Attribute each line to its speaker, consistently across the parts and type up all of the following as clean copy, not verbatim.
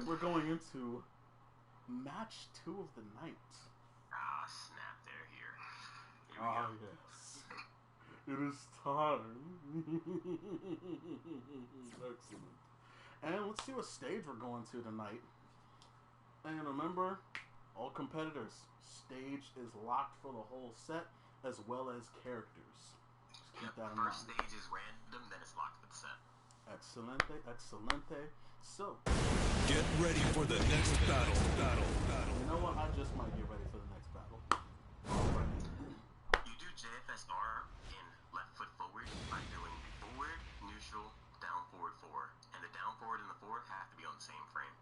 Speaker 1: we're going into match 2 of the night.
Speaker 2: Ah, snap, they're here. Here we
Speaker 1: Ah,
Speaker 2: go.
Speaker 1: yes. It is time. Excellent. And let's see what stage we're going to tonight. And remember, all competitors, stage is locked for the whole set, as well as characters. Just keep that in mind.
Speaker 2: First stage is random, then it's locked for the set.
Speaker 1: Excelente, excelente. So,
Speaker 3: get ready for the next battle.
Speaker 1: You know what? I just might get ready for the next battle. Alright.
Speaker 2: You do JFSR in left foot forward by doing forward, neutral, down, forward, 4. And the down, forward, and the forward have to be on the same frame.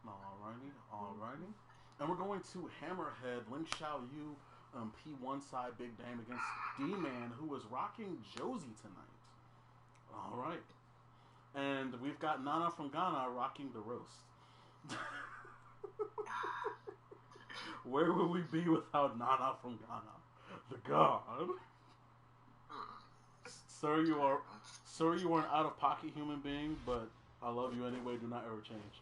Speaker 1: Alrighty, alrighty. And we're going to Hammerhead, Link Xiao Yu, P1 side, Big Dame against D-Man, who is rocking Josie tonight. Alright. And we've got Nana from Ghana rocking the roast. Where would we be without Nana from Ghana? The god. Sir, you are an out-of-pocket human being, but I love you anyway. Do not ever change.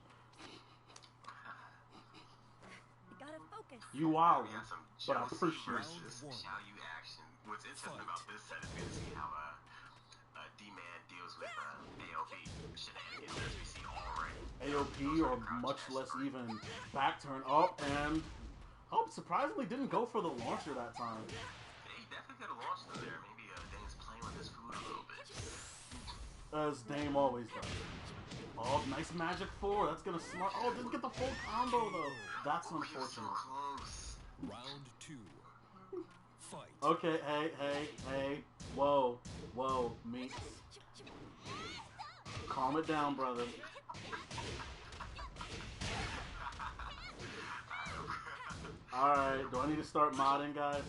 Speaker 4: Gotta focus.
Speaker 1: You wild,
Speaker 2: We have some
Speaker 1: but I
Speaker 2: Josie
Speaker 1: appreciate it.
Speaker 2: versus Xiao Yu action. What's interesting about this set is we get to see how D-Man deals with AOP shenanigans, as we see already.
Speaker 1: AOP, or much less even back turn up, and surprisingly didn't go for the launcher that time.
Speaker 2: He definitely could have launched him there. Maybe Dane's playing with his food a little bit.
Speaker 1: As Dame always does. Oh, nice magic 4. That's gonna smart. Oh, didn't get the full combo though. That's
Speaker 2: You're so
Speaker 1: unfortunate.
Speaker 2: close.
Speaker 3: Round 2. Fight.
Speaker 1: Okay, hey. Whoa, meat. Calm it down, brother. Alright, do I need to start modding, guys?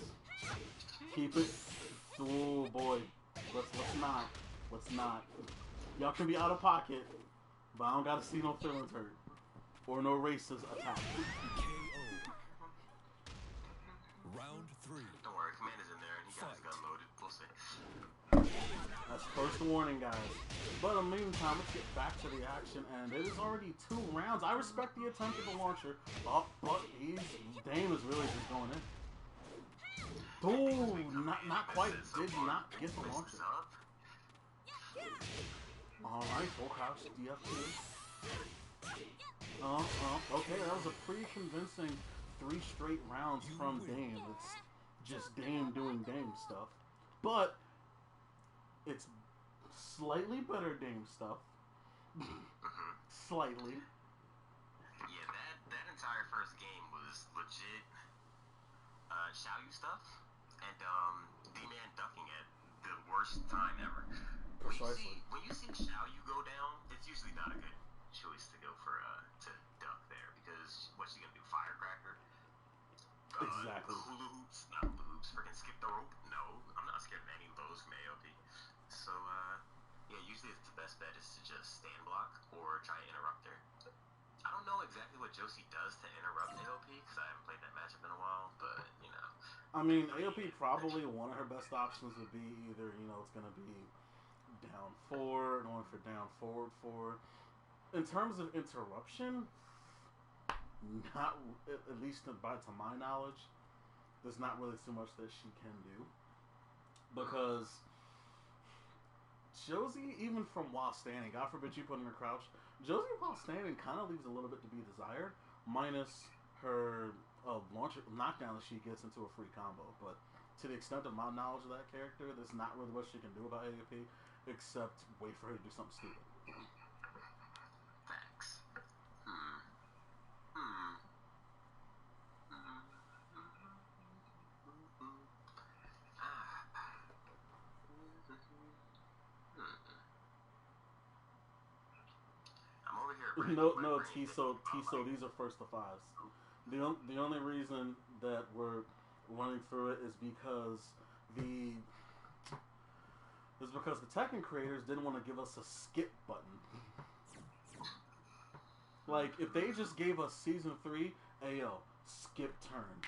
Speaker 1: Keep it. Oh boy. Let's not. Y'all can be out of pocket, but I don't gotta see no feelings hurt. Or no racist attack.
Speaker 3: KO. Round 3.
Speaker 2: Don't worry, Command is in there and he got his gun loaded. We'll see.
Speaker 1: That's first warning, guys. But in the meantime, let's get back to the action, and it is already 2 rounds. I respect the attempt at the launcher, but Dame is really just going in. Ooh, not quite. Did not get the launcher. Alright, full crouch, DF2. Okay, that was a pretty convincing 3 straight rounds from Dame. It's just Dame doing Dame stuff. But it's slightly better Dame stuff. Slightly.
Speaker 2: Yeah, that entire first game was legit Xiao Yu stuff, and D-Man ducking at the worst time ever.
Speaker 1: Precisely.
Speaker 2: When you see Xiao Yu go down, it's usually not a good choice to go for to duck there, because what's she gonna do? Firecracker?
Speaker 1: Exactly.
Speaker 2: Hula hoops? Not hula hoops. Freaking skip the rope? No, I'm not scared of any of those from AOP. So yeah, usually it's the best bet is to just stand block or try to interrupt her. I don't know exactly what Josie does to interrupt AOP because I haven't played that matchup in a while, but you know.
Speaker 1: I mean, AOP probably one of her best options would be either, it's going to be down 4, going for down forward 4. In terms of interruption, not, at least to my knowledge, there's not really too much that she can do. Because Josie, even from while standing, God forbid you put in her crouch, Josie while standing kind of leaves a little bit to be desired, minus her launcher knockdown that she gets into a free combo. But to the extent of my knowledge of that character, there's not really much she can do about AOP, except wait for her to do something stupid.
Speaker 2: Facts. I'm over here.
Speaker 1: No, Tiso, these are first to 5s. The only reason that we're running through it is because the Tekken creators didn't want to give us a skip button. Like, if they just gave us Season 3, ayo, skip turn,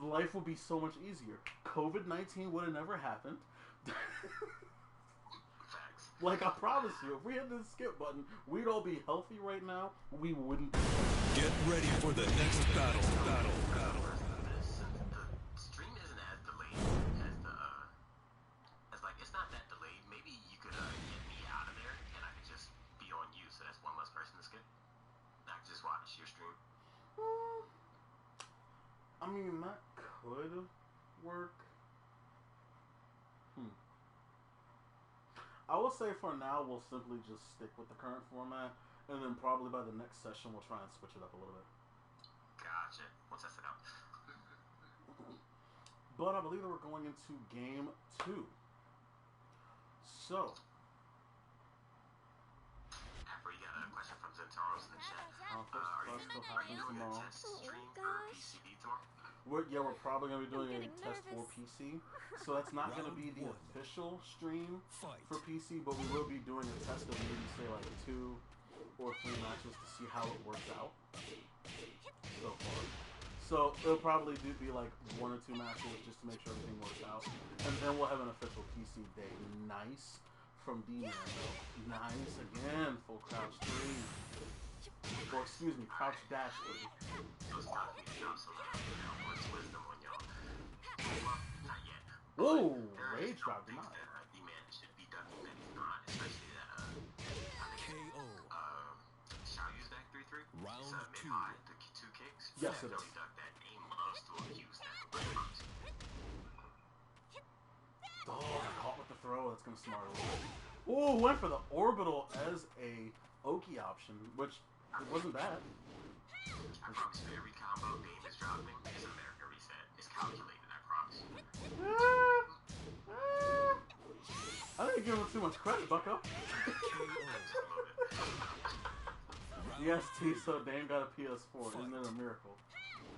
Speaker 1: life would be so much easier. COVID-19 would have never happened.
Speaker 2: Facts.
Speaker 1: Like, I promise you, if we hit this skip button, we'd all be healthy right now. We wouldn't.
Speaker 3: Get ready for the next battle.
Speaker 2: The stream isn't as delayed as as like, it's not that delayed. Maybe you could get me out of there and I could just be on you, so that's one less person to skip. I could just watch your stream.
Speaker 1: I mean, that could work. I will say for now, we'll simply just stick with the current format, and then probably by the next session, we'll try and switch it up a little bit.
Speaker 2: Gotcha. We'll test it out.
Speaker 1: But I believe that we're going into game 2. So.
Speaker 2: We got a question from Zentaros in the chat. Are you
Speaker 1: still
Speaker 2: doing
Speaker 1: happening
Speaker 2: a
Speaker 1: tomorrow.
Speaker 2: test stream for PCB tomorrow?
Speaker 1: We're probably going to be doing a
Speaker 4: getting
Speaker 1: test for
Speaker 4: nervous.
Speaker 1: PC. So that's not going to be the
Speaker 3: Round 1.
Speaker 1: official stream
Speaker 3: Fight.
Speaker 1: for PC, but we will be doing a test of maybe, say, like 2 or 3 matches to see how it works out so far. So it'll probably be like 1 or 2 matches just to make sure everything works out. And then we'll have an official PC day. Nice from D-Man, though. Nice again. Full crouch 3. Or excuse me, crouch dash 3.
Speaker 2: Those talking about some words wisdom on y'all. Well, not yet.
Speaker 1: Whoa!
Speaker 2: There is
Speaker 1: Rage
Speaker 2: some
Speaker 1: drop
Speaker 2: things
Speaker 1: denied.
Speaker 2: that D-Man should be ducking that he's not, especially that
Speaker 3: KO.
Speaker 2: Xiaoyu's back 3-3.
Speaker 3: Round
Speaker 2: It's
Speaker 3: two.
Speaker 2: mid-high, the 2 kicks.
Speaker 1: Yes, it
Speaker 2: Definitely
Speaker 1: is.
Speaker 2: duck that. Aim loves to abuse that.
Speaker 1: Oh, got caught with the throw. That's gonna smart a little bit. Ooh, went for the orbital as a Oki option, which it wasn't bad.
Speaker 2: I promise you, every combo Dame is dropping is America Reset. It's calculated, I promise.
Speaker 1: I didn't give him too much credit, Bucko. Yes, T, so Dame got a PS4. Isn't it a miracle?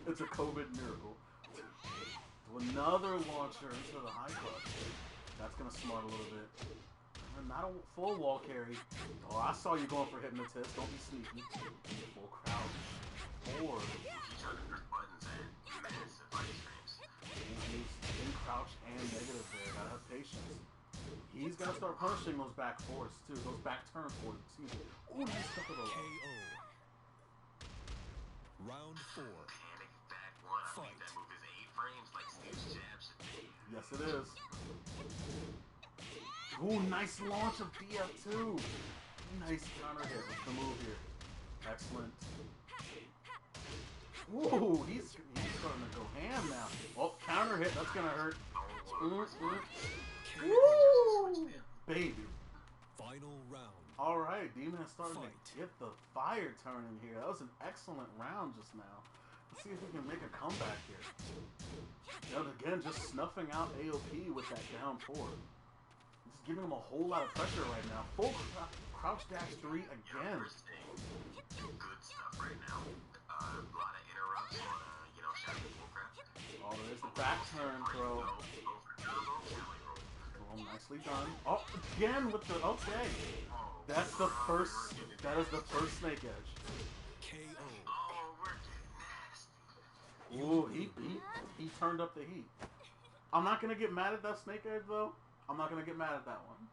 Speaker 1: It's a COVID miracle. Another launcher into the high clutch. That's gonna smart a little bit. And not a full wall carry. Oh, I saw you going for hypnotist. Don't be sneaky. Full crouch. Or
Speaker 2: He's trying to press buttons at massive ice frames.
Speaker 1: he's in crouch and negative there. Gotta have patience. He's gotta start punishing those back fours too. Those back turn fours. Excuse me. Ooh, he's stuck with a
Speaker 3: KO. Round 4.
Speaker 2: Panic back one. I
Speaker 3: Fight.
Speaker 2: think that move is 8 frames like Steve's jab should be.
Speaker 1: Yes, it is. Ooh, nice launch of DF2. Nice counter hit with the move here. Excellent. Ooh, he's starting to go ham now. Oh, counter hit. That's gonna hurt. Woo, baby.
Speaker 3: Final round.
Speaker 1: All right, D-Man's starting
Speaker 3: Fight.
Speaker 1: to get the fire turning here. That was an excellent round just now. Let's see if we can make a comeback here. And again, just snuffing out AOP with that down 4. Just giving him a whole lot of pressure right now. Full crouch dash 3 again.
Speaker 2: We're seeing good stuff right now. A lot of interrupts on, Shadow Warcraft.
Speaker 1: Oh, there's the back turn throw. Oh, nicely done. Oh, again with the, okay. That's the first, that is the first snake edge.
Speaker 3: KO.
Speaker 2: Oh, we're getting nasty.
Speaker 1: Ooh, he turned up the heat. I'm not gonna get mad at that snake edge though. I'm not gonna get mad at that one.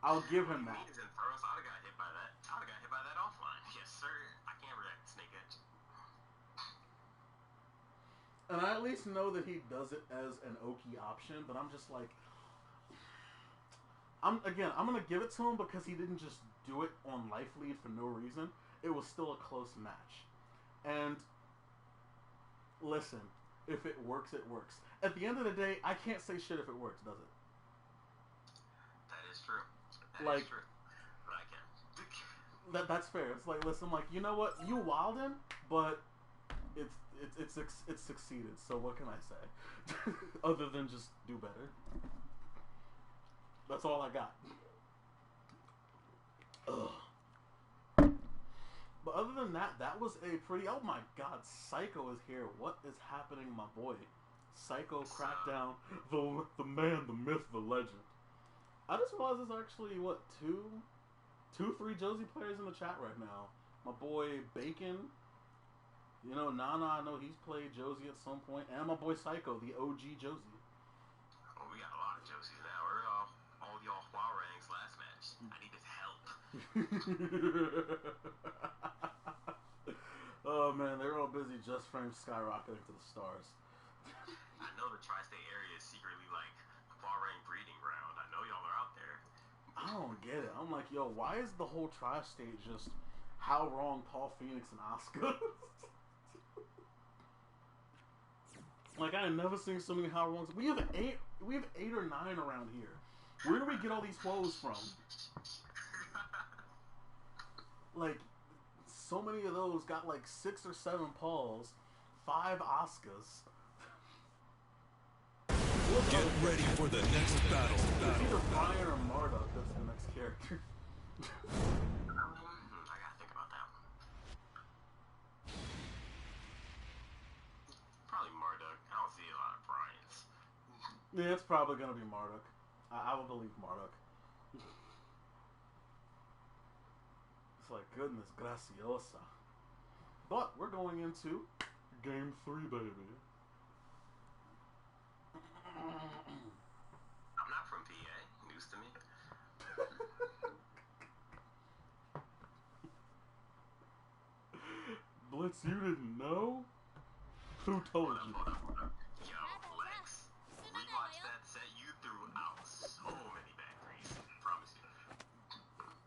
Speaker 1: I'll give him that.
Speaker 2: I'd have got hit by that. I would have got hit by that offline. Yes, sir. I can't react to snake edge.
Speaker 1: And I at least know that he does it as an Oki option, but I'm just like, I'm gonna give it to him because he didn't just do it on life lead for no reason. It was still a close match. And listen, if it works, it works. At the end of the day, I can't say shit if it works, does it?
Speaker 2: That is true. That
Speaker 1: Like-
Speaker 2: is true. But I can.
Speaker 1: That's fair. It's like, listen, like, you know what? You wildin', but it's succeeded. So what can I say? Other than just do better. That's all I got. Ugh. But other than that, that was a pretty... Oh my god, Psycho is here. What is happening, my boy? Psycho Crackdown, the man, the myth, the legend. I just realized there's actually, what, three Josie players in the chat right now. My boy Bacon, Nana, I know he's played Josie at some point, and my boy Psycho, the OG Josie.
Speaker 2: Oh, we got a lot of Josies now. We're all y'all I need his help.
Speaker 1: Oh man, they're all busy just frame skyrocketing to the stars.
Speaker 2: I know the tri-state area is secretly like far-range breeding ground. I know y'all are out there.
Speaker 1: I don't get it. I'm like, yo, why is the whole tri-state just how wrong Paul Phoenix and Asuka? Like, I have never seen so many how wrongs. We have eight or nine around here. Where do we get all these woes from? Like, so many of those got like 6 or 7 Pauls, 5 Asukas.
Speaker 3: Get ready for the next battle.
Speaker 1: It's either Brian or Marduk that's the next character.
Speaker 2: I gotta think about that one. Probably Marduk. I don't see a lot of Brian's.
Speaker 1: Yeah, it's probably gonna be Marduk. I will believe Marduk. It's like, goodness graciosa. But we're going into Game 3, baby.
Speaker 2: I'm not from PA. News to me.
Speaker 1: Blitz, you didn't know? Who told you?
Speaker 2: Hold up. Yo, Lex. Rewatch that set. You threw out so many back threes. Promise you.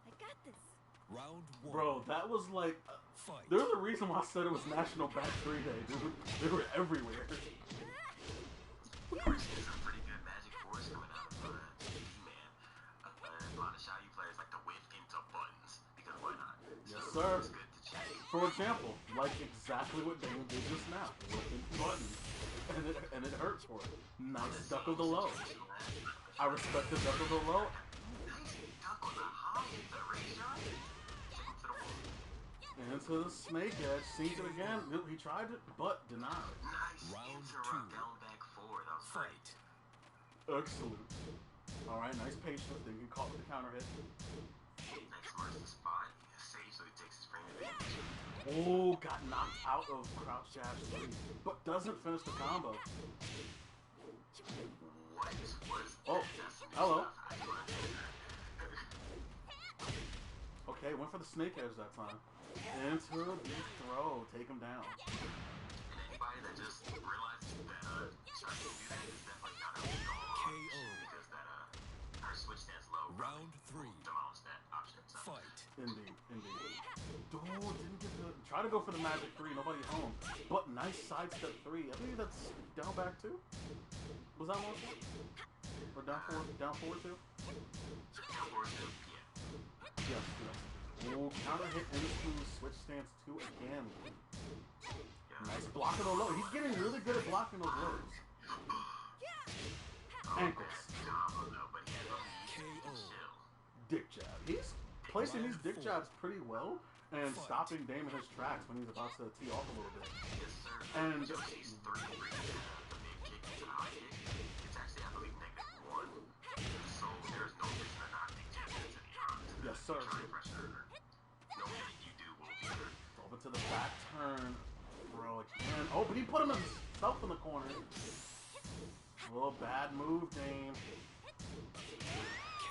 Speaker 4: I got this.
Speaker 3: Round 1.
Speaker 1: Bro, that was like...
Speaker 3: Fight.
Speaker 1: There's a reason why I said it was National Back 3 Day, dude. They were everywhere.
Speaker 2: We're seeing some pretty good Magic Force coming out of D-Man. A lot of Shy U players like to whip into buttons. Because why not?
Speaker 1: Yes,
Speaker 2: So
Speaker 1: sir.
Speaker 2: it's good to check.
Speaker 1: For example, like exactly what Dane did just now. Whipping buttons. And it hurts for it. Nice duck of the low. I respect the duck of the low.
Speaker 2: Nice duck on the high in the race shot. Take him to the wall.
Speaker 1: Into the snake edge. Sees it again. He tried it, but denied.
Speaker 2: Nice
Speaker 3: Round
Speaker 2: interrupt
Speaker 3: 2.
Speaker 2: down back 4. That was great.
Speaker 3: Fight.
Speaker 1: Excellent. Alright, nice patience. Then you can call it the counter hit.
Speaker 2: Next marks the spot. Sage, so he takes his frame advantage.
Speaker 1: Oh, got knocked out of crouch jab 3, but doesn't finish the combo.
Speaker 2: What was
Speaker 1: Oh,
Speaker 2: That's some new
Speaker 1: hello.
Speaker 2: stuff. I don't understand that.
Speaker 1: Okay, went for the snake edge that time. Into the throw. Take him down.
Speaker 2: And anybody that just realizes that Shark can do that is definitely not a big
Speaker 3: KO.
Speaker 2: because that her switch stance low
Speaker 3: Round 3.
Speaker 2: demolish that option. So
Speaker 3: Fight.
Speaker 1: Indeed. Dude, didn't get the... Try to go for the magic 3. Nobody home. But nice sidestep 3. I think that's down back 2? Was that one? Or down 4? Down 4 2?
Speaker 2: down forward two, yeah.
Speaker 1: Yes. Oh, counter hit into switch stance 2 again. Nice block of the low. He's getting really good at blocking those lows. Ankles.
Speaker 2: Combo though, but he had no
Speaker 3: KO.
Speaker 2: chill.
Speaker 1: Dick jab. He's placing these dick jabs pretty well and stopping Dame in his tracks when he's about to tee off a little bit.
Speaker 2: Yes, sir.
Speaker 1: And
Speaker 2: Yoshi's 3 the big kick into the high kick. It's actually, I believe, -1. So there's no reason to not big jab into the front.
Speaker 1: yes, sir.
Speaker 2: Try pressure. No hit you do will be there.
Speaker 1: Over to the back turn. Bro, again. Oh, but he put him himself in the corner. A little bad move, Dame.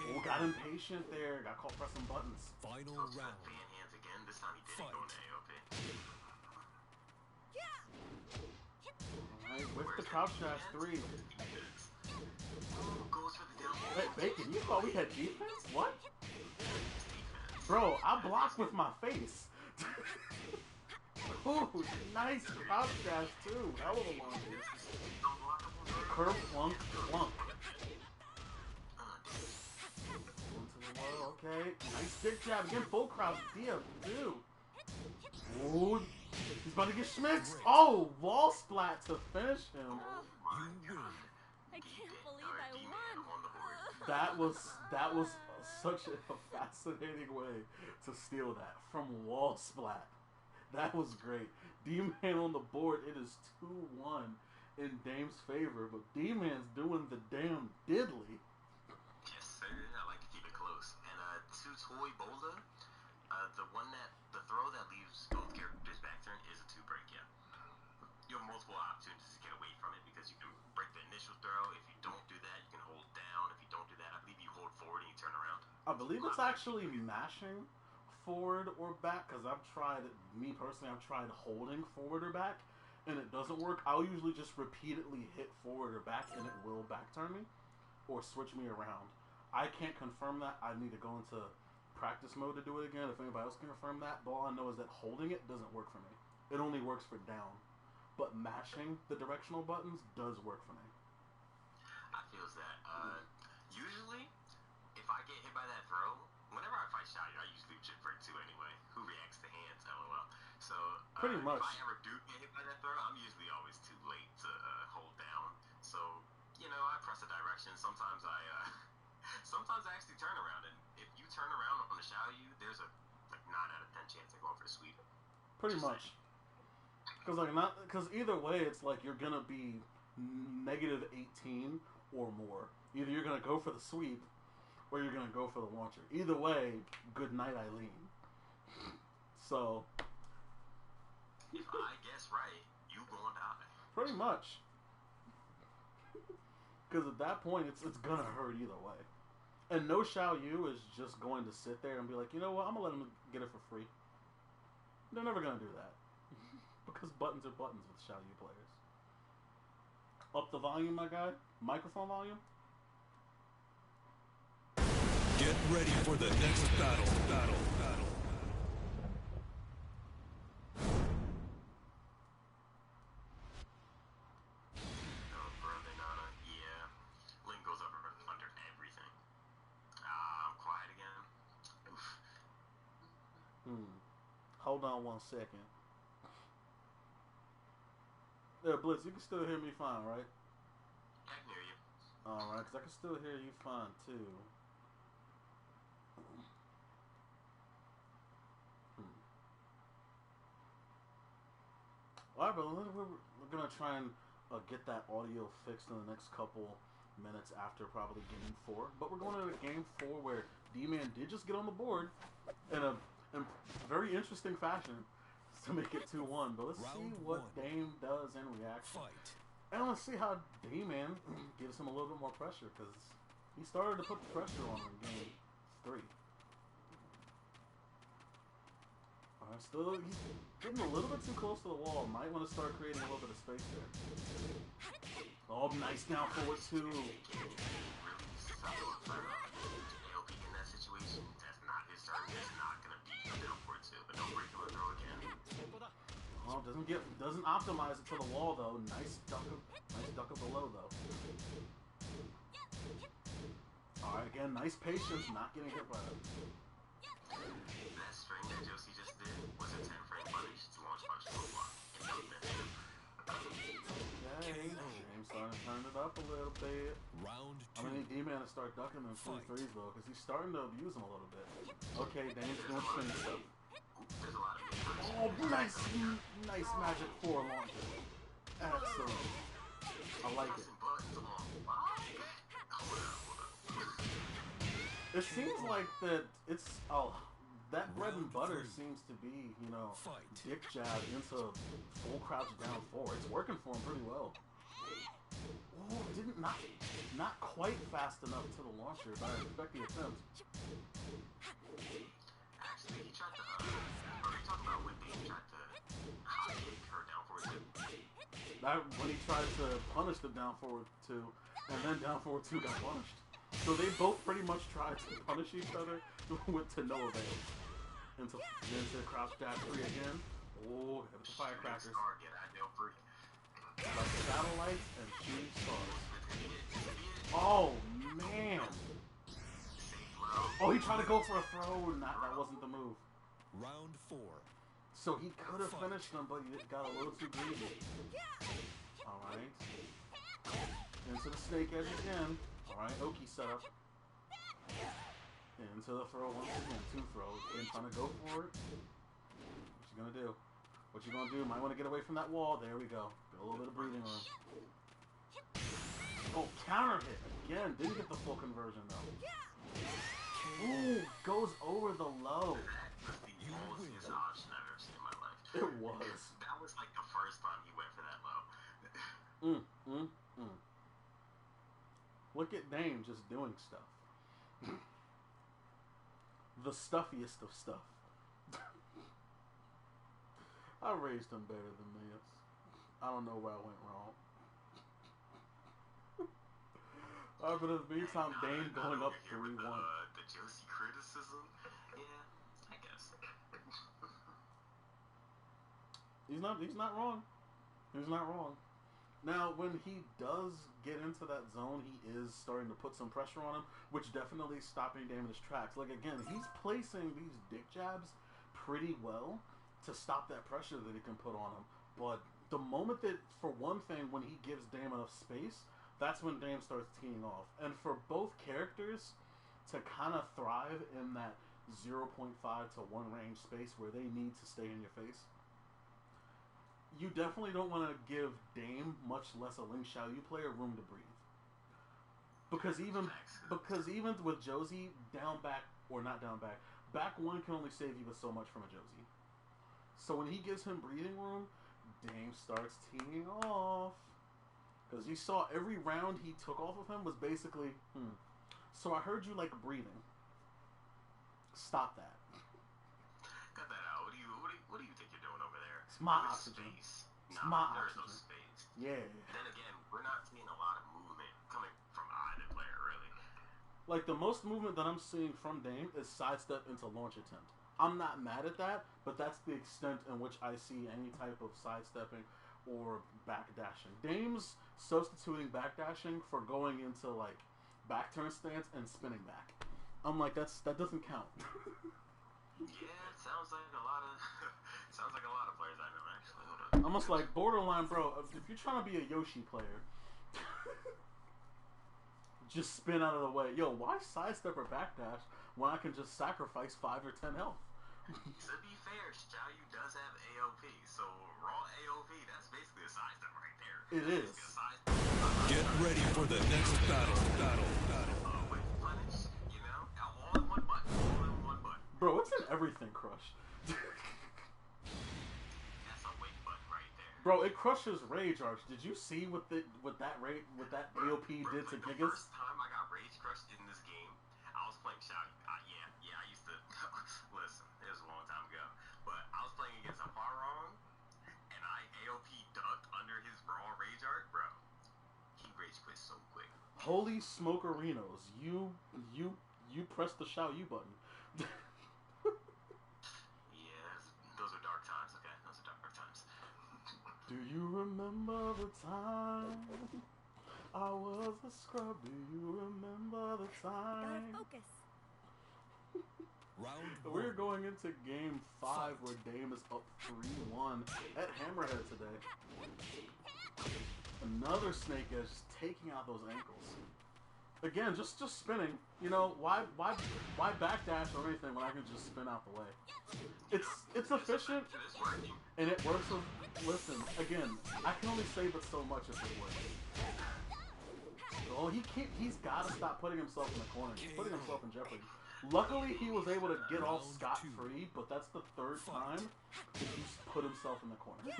Speaker 1: Oh, got impatient there. Got caught pressing buttons.
Speaker 3: Final
Speaker 2: Goes to
Speaker 3: round.
Speaker 2: the fan hands again. This time he didn't go into AOP.
Speaker 1: Alright, with the crouch dash 3.
Speaker 2: Goes for the down.
Speaker 1: Wait, Bacon, you thought we had defense? What?
Speaker 2: Defense.
Speaker 1: Bro, I blocked with my face. Ooh, nice crouch dash too. Hell of a long hit. Curve plunk plunk. Into the low, okay. Nice stick jab again. Full crouch. Dia, dude. Ooh, he's about to get schmitz. Oh, wall splat to finish him.
Speaker 3: You win.
Speaker 4: I can't believe I won.
Speaker 2: On the board.
Speaker 1: That was such a fascinating way to steal that from wall splat. That was great. D-Man on the board. It is 2-1 in Dame's favor, but D-Man's doing the damn diddly.
Speaker 2: Yes, sir. I like to keep it close. And two-toy Bola, the throw that leaves both characters back turn is a 2-break, yeah. You have multiple opportunities to get away from it because you can break the initial throw. If you don't do that, you can hold down. If you don't do that, I believe you hold forward and you turn around.
Speaker 1: I believe it's actually mashing forward or back, because me personally, I've tried holding forward or back, and it doesn't work. I'll usually just repeatedly hit forward or back, and it will back turn me, or switch me around. I can't confirm that. I need to go into practice mode to do it again, if anybody else can confirm that, but all I know is that holding it doesn't work for me. It only works for down. But mashing the directional buttons does work for me.
Speaker 2: I feels that. Usually, if I get hit by that throw, whenever I fight Xiaoyu, I usually chip break too anyway. Who reacts to hands? LOL. So,
Speaker 1: pretty much.
Speaker 2: If I ever do get hit by that throw, I'm usually always too late to hold down. So, I press a direction. Sometimes I actually turn around, and if you turn around on the Xiaoyu, there's a 9 out of 10 chance they're going for the sweep.
Speaker 1: Pretty much. Because either way, it's like you're gonna be negative 18 or more. Either you're gonna go for the sweep, or you're gonna go for the launcher. Either way, good night, Eileen. So,
Speaker 2: if I guess right, you gonna die.
Speaker 1: Pretty much. Because at that point, it's gonna hurt either way. And no Xiaoyu is just going to sit there and be like, you know what, I'm gonna let him get it for free. They're never gonna do that. Because buttons are buttons with Xiaoyu players. Up the volume, my guy. Microphone volume.
Speaker 3: Get ready for the next battle.
Speaker 2: Oh, brother, Nana. Yeah. Link goes under everything. I'm quiet again. Oof.
Speaker 1: Hold on 1 second. There, Blitz, you can still hear me fine, right?
Speaker 2: I can hear you.
Speaker 1: Alright, because I can still hear you fine, too. Alright, but we're going to try and get that audio fixed in the next couple minutes after probably Game 4. But we're going into Game 4 where D-Man did just get on the board in a very interesting fashion to make it 2-1, but let's see what Dame does in reaction. And let's see how D-Man gives him a little bit more pressure, because he started to put the pressure on him in Game 3. Alright, still, he's getting a little bit too close to the wall. Might want to start creating a little bit of space there. Oh, nice down forward 2. Oh, doesn't optimize it to the wall though. Nice duck of the low though. Alright, again, nice patience, not getting hit by that.
Speaker 2: That string that Josie just did was a 10-frame punish to launch punch to a block.
Speaker 1: Yeah, James starting to turn it up a little bit.
Speaker 3: Round 2.
Speaker 1: I mean, D-Man to start ducking them 3-3s though, because he's starting to abuse them a little bit. Okay, Dame's doing spin stuff. Oh, nice magic 4 launcher. Excellent. I like it. It seems like that that bread and butter seems to be, dick jab into full crouch down 4. It's working for him pretty well. Oh, not quite fast enough to the launcher, but I respect the attempt.
Speaker 2: Actually, he tried to, are you talking about when Dame tried to hot kick her down forward 2?
Speaker 1: When he tried to punish the down forward 2, and then down forward 2 got punished. So they both pretty much tried to punish each other to no avail. Into crouch dash 3 again. Oh, hit the firecrackers. Like satellites and shooting stars. Oh, man. Oh, he tried to go for a throw. That wasn't the move.
Speaker 3: Round 4.
Speaker 1: So he could have finished him, but he got a little too greedy. Alright. Into the snake edge again. Alright, Oki setup. Into the throw once again. 2 throws. Again, trying to go for it. What you gonna do? What you gonna do? Might want to get away from that wall. There we go. Get a little bit of breathing room. Oh, counter hit. Again, didn't get the full conversion though. Ooh, goes over the low.
Speaker 2: That was the most option I've ever seen in my life.
Speaker 1: It was.
Speaker 2: That was like the first time he went for that low.
Speaker 1: Look at Dame just doing stuff. the stuffiest of stuff. I raised him better than this. I don't know where I went wrong. Alright, but in the meantime, Dame going up 3-1.
Speaker 2: The Josie criticism? Yeah, I guess.
Speaker 1: He's not wrong. He's not wrong. Now, when he does get into that zone, he is starting to put some pressure on him, which definitely is stopping Dame in his tracks. Like, again, he's placing these dick jabs pretty well to stop that pressure that he can put on him. But the moment that, for one thing, when he gives Dame enough space, that's when Dame starts teeing off. And for both characters to kind of thrive in that 0.5 to 1 range space where they need to stay in your face, you definitely don't want to give Dame, much less a Ling Xiaoyu player, room to breathe. Because even with Josie, down back, or not down back, back one can only save you with so much from a Josie. So when he gives him breathing room, Dame starts teeing off. Because you saw every round he took off of him was basically, so I heard you like breathing. Stop that.
Speaker 2: Cut that out. What do you think you're doing over there?
Speaker 1: It's my oxygen.
Speaker 2: Space.
Speaker 1: It's
Speaker 2: No,
Speaker 1: my
Speaker 2: there's
Speaker 1: oxygen.
Speaker 2: no space.
Speaker 1: Yeah.
Speaker 2: Then again, we're not seeing a lot of movement coming from either player, really.
Speaker 1: Like, the most movement that I'm seeing from Dame is sidestep into launch attempt. I'm not mad at that, but that's the extent in which I see any type of sidestepping or backdashing. Dame's substituting backdashing for going into, like, back turn stance and spinning back. I'm like, that doesn't count.
Speaker 2: Yeah, sounds like a lot of players I know, actually. Hold on.
Speaker 1: Almost like borderline, bro. If you're trying to be a Yoshi player, just spin out of the way. Yo, why sidestep or backdash when I can just sacrifice 5 or 10 health?
Speaker 2: To be fair, Xiaoyu does have AOP, so raw AOP, that's basically a sidestep right there.
Speaker 1: It is.
Speaker 3: Get ready for the next battle.
Speaker 2: With punish, you know? All in one button.
Speaker 1: Bro, what's in everything crush?
Speaker 2: That's a wait button right there.
Speaker 1: Bro, it crushes Rage Arch. Did you see what that AOP did to
Speaker 2: The
Speaker 1: Gigas?
Speaker 2: first time I got Rage crushed in this game, I was playing Xiaoyu. I used to... Listen, it was a long time ago. But I was playing against a Farong, and I AOP ducked under his raw Rage Art. Bro, he Rage quit so quick.
Speaker 1: Holy smokerinos. You pressed the Xiaoyu button.
Speaker 2: Yeah, those are dark times, okay? Those are dark times.
Speaker 1: Do you remember the time I was a scrub? Do you remember the
Speaker 4: Gotta
Speaker 1: time?
Speaker 4: focus.
Speaker 3: Round
Speaker 1: We're
Speaker 3: 1.
Speaker 1: going into game 5 where Dame is up 3-1 at Hammerhead today. Another Snake Edge just taking out those ankles. Again, just spinning. You know, why backdash or anything when I can just spin out the way? It's efficient
Speaker 2: It is working.
Speaker 1: and it works with, listen, again, I can only say but so much if it works. Oh, he's gotta stop putting himself in the corner. He's putting himself in jeopardy. Luckily, he was able to get off scot-free, but that's the 3rd time that he's put himself in the corner.
Speaker 2: His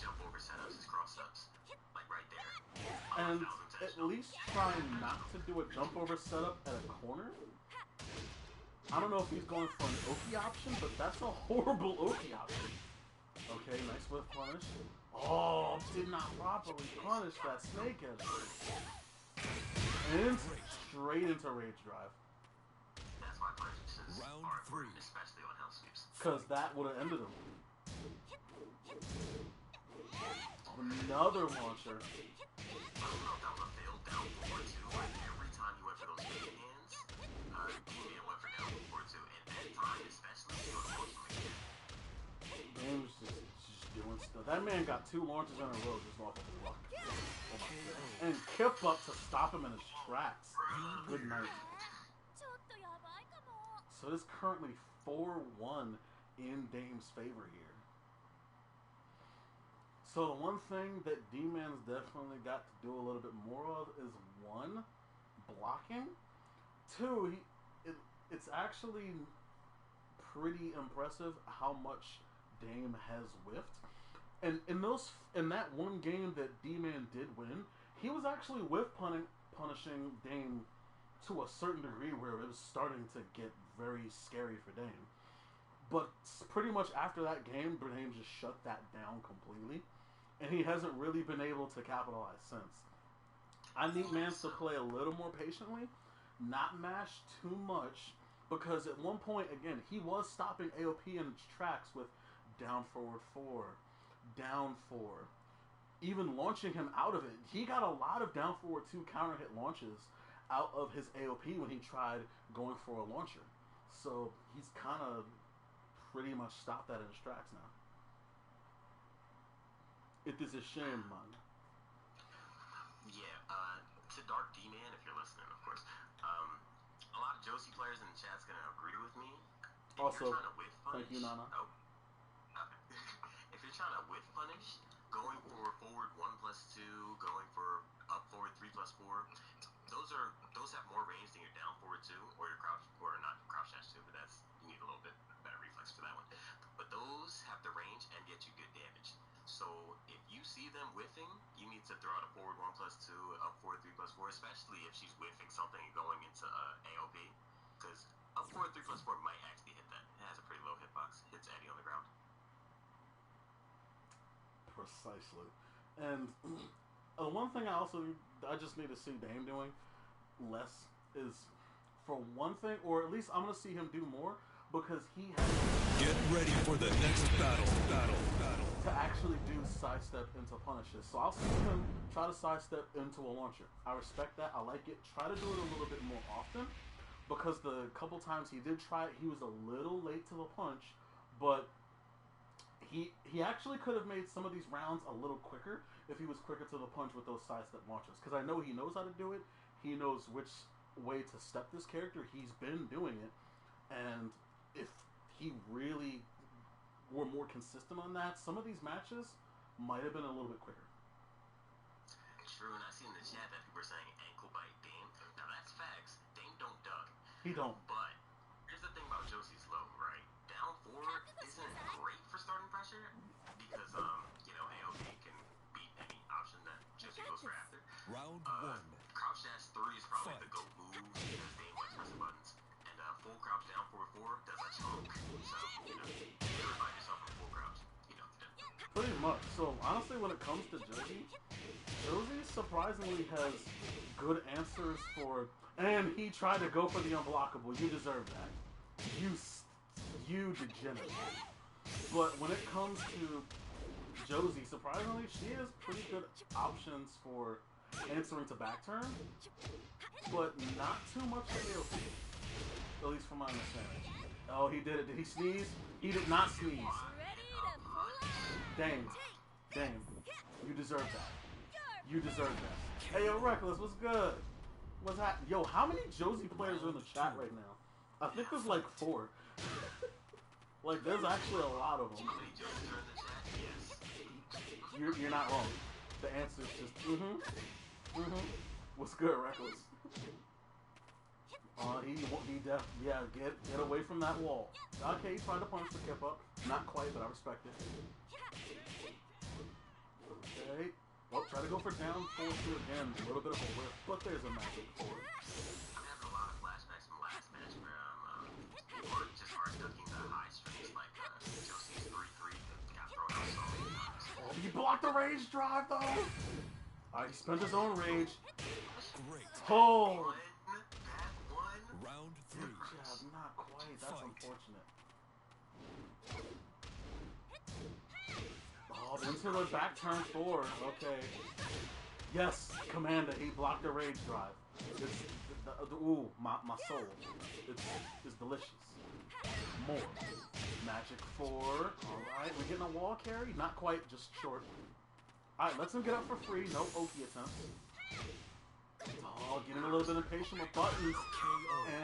Speaker 2: jump over setups, his cross ups, like right there.
Speaker 1: And at least try not to do a jump over setup at a corner. I don't know if he's going for an Oki option, but that's a horrible Oki option. Okay, nice whiff punish. Oh, did not properly punish that Snake Edge. And straight into Rage Drive.
Speaker 2: That's why punishes
Speaker 3: Round
Speaker 2: are important,
Speaker 3: 3.
Speaker 2: especially on hell sweeps.
Speaker 1: Because that would have ended him. Another launcher.
Speaker 2: I don't know if that was a failed down forward too, but every time you went for those big hands, D-Man went for down forward too, and that time especially, he was close from again.
Speaker 1: Dame's just doing stuff. That man got 2 launches in a row just off of his luck. Oh my God. And Kip up to stop him in his tracks. Good night.
Speaker 4: ちょっとやばいかも。
Speaker 1: So it is currently 4-1 in Dame's favor here. So the one thing that D-Man's definitely got to do a little bit more of is 1, blocking. 2, it's actually pretty impressive how much Dame has whiffed. And in that one game that D-Man did win, he was actually whiff punting punishing Dame to a certain degree where it was starting to get very scary for Dame. But pretty much after that game, Dame just shut that down completely. And he hasn't really been able to capitalize since. I need Mans to play a little more patiently, not mash too much, because at one point, again, he was stopping AOP in its tracks with down forward 4, down 4, even launching him out of it. He got a lot of down forward 2 counter hit launches out of his AOP when he tried going for a launcher. So he's kind of pretty much stopped that in his tracks now. It is a shame, man.
Speaker 2: Yeah, to DarkDman, if you're listening, of course. A lot of Josie players in the chat's gonna agree with me. If
Speaker 1: Also,
Speaker 2: you're trying to whiff punish,
Speaker 1: thank you, Nana.
Speaker 2: Oh, if you're trying to whiff punish, going for forward 1+2, going for up forward 3+4, those have more range than your down forward 2 or your crouch, or not crouch dash 2, but you need a little bit better reflex for that one. But those have the range and get you good damage. So if you see them whiffing, you need to throw out a forward 1+2, up forward 3+4, especially if she's whiffing something and going into AOP, because up forward 3+4 might actually hit that. It has a pretty low hitbox. Hits Eddie on the ground.
Speaker 1: Precisely. And one thing I just need to see Dame doing less is, for one thing, or at least I'm going to see him do more, because he has
Speaker 3: Get ready for the next battle.
Speaker 1: to actually do sidestep into punishes. So I'll see him try to sidestep into a launcher. I respect that. I like it. Try to do it a little bit more often, because the couple times he did try it, he was a little late to the punch, but he actually could have made some of these rounds a little quicker if he was quicker to the punch with those sidestep launchers. Because I know he knows how to do it. He knows which way to step this character. He's been doing it. And if he really were more consistent on that, some of these matches might have been a little bit quicker.
Speaker 2: True, and I see in the chat that people are saying ankle bite Dame. Now that's facts. Dame don't duck.
Speaker 1: He don't.
Speaker 2: But here's the thing about Josie's low, right? Down forward isn't great for starting pressure because AOP can beat any option that Josie goes for after.
Speaker 3: Round 1.
Speaker 2: Crouch dash 3 is probably the go move because Dame likes pressing buttons. And full crouch down forward 4 does a choke. So, you never find yourself in full crouch.
Speaker 1: Pretty much. So honestly, when it comes to Josie surprisingly has good answers for, and he tried to go for the unblockable. You deserve that. You degenerate. But when it comes to Josie, surprisingly, she has pretty good options for answering to back turn, but not too much AOP. At least from my understanding. Oh, he did it. Did he sneeze? He did not sneeze. Dang. You deserve that. You deserve that. Hey, yo, Reckless, what's good? What's happening? Yo, how many Josie players are in the chat right now? I think there's like 4. Like, there's actually a lot of them. You're not wrong. The answer's just, What's good, Reckless? Get away from that wall. Okay, he's trying to punch the kip up. Not quite, but I respect it. Okay. Well, try to go for down forward 2 again. A little bit of a whiff, but there's a magic forward.
Speaker 2: I'm having a lot of flashbacks from last match where people are just hard ducking the high strings like Josie's 3-3 got thrown out so many times.
Speaker 1: Oh, he blocked the rage drive though! Alright, he spent his own rage.
Speaker 3: Great.
Speaker 1: Oh!
Speaker 3: Round 3.
Speaker 1: Yeah, not quite. That's unfortunate. Oh, into the back turn 4. Okay. Yes, Commander. He blocked the rage drive. Ooh, my soul. It's delicious. More. Magic 4. Alright, we're getting a wall carry. Not quite, just short. Alright, let's him get up for free. No Oki attempts. Oh, getting a little bit impatient with buttons.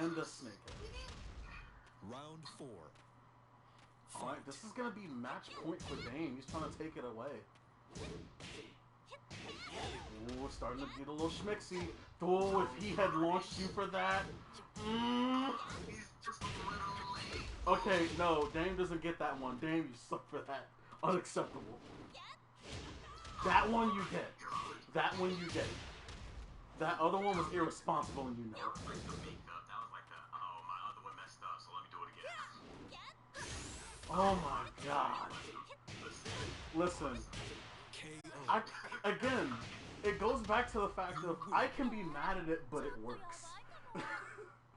Speaker 1: And a snake head.
Speaker 3: Round 4.
Speaker 1: Alright, this is gonna be match point for Dame. He's trying to take it away. Ooh, starting to get a little schmixy. Oh, if he had launched you for that. Okay, no, Dame doesn't get that one. Dame, you suck for that. Unacceptable. That one you get. That one you get. That other one was irresponsible, and you know.
Speaker 2: That was like the makeup. That was like the, oh, my other one messed up, so let me do it again.
Speaker 1: Oh my god. Listen. Again, it goes back to the fact of I can be mad at it, but it works.